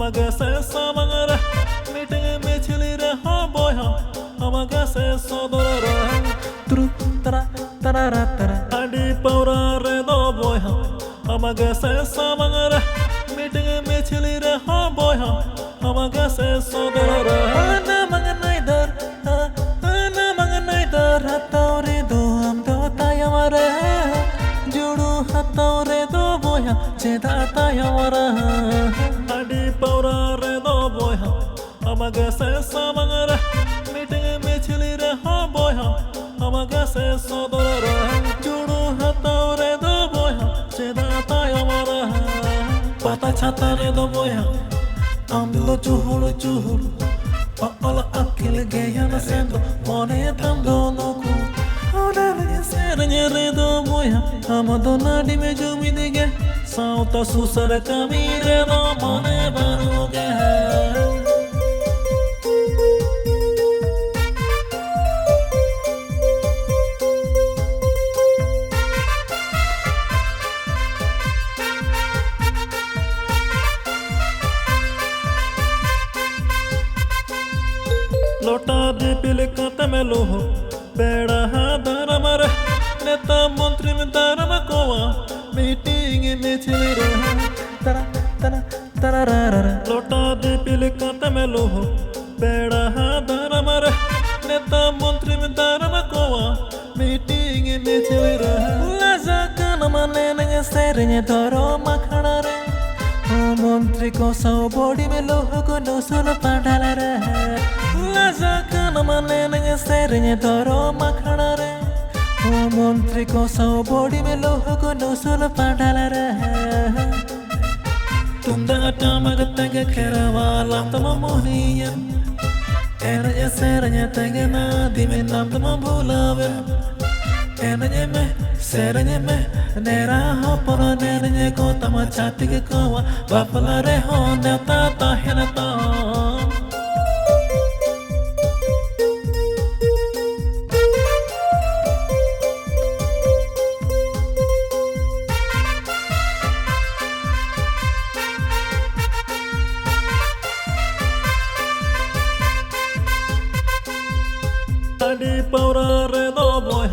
আমাকে সে সামারে মিটিং মিছিলি রে হবই আমাকে সে সদরে Tru tara tara tara আডি পাউরা রে দবই আমাকে সে সামারে মিটিং মিছিলি রে হবই আমাকে সে সদরে Ana manganay dar Ana manganay dar Hataw re do am do tayamara Judu hataw re do boya Cheda tayamara আডি পাউরা রে দবই আমাকে সে সামারে মিটিং মিছিলি রে হবই আমাকে সে সদরে Judu hataw re do boya Cheda tayamara Pata chata re do boya Am do chuhuru chuhuru All akil gaya na sendo Mone tam do no ku Oda re sernya re do boya Amado na di me jumi dige Sauta susar kami re do mone baru ge লোটা দি পিলকাতে মেলো বেড়া দারামার নেতা মন্ত্রী দারামা কোয়া meeting মিছিলি রে Tara tara tara rara লোটা দি পিলকাতে মেলো বেড়া দারামার নেতা মন্ত্রী দারামা কোয়া মিটিং মিছিলি রে Laza kana mane nge sernya toro makhana re O mantri ko sao body mein loha ko no sul padala re Laza kana mane nge sernya toro makhana re O mantri ko sao body mein loha ko no sul padala re Tunda tamag tag kerawala tama mohniya Ernya sernya tag na di mein nam tama bhulave Enanye me, seranye me, nera ho poro nenye ko tama chati ke kawa Bapala re ho neta ta hena ta আডি পাউরা রে দবই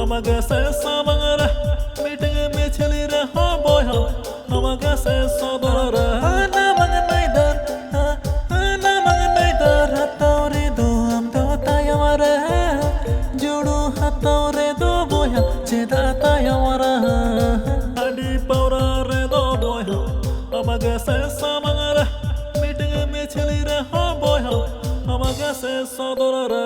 আমাকে সে সামারে meeting মিছিলি রে হবই আমাকে সে সদরে Ana manganay dar, ana manganay dar Hataw re do am do tayamara Judu hataw re do boya Cheda tayamara আডি পাউরা রে দবই আমাকে সে সামারে meeting মিছিলি রে হবই আমাকে সে সদরে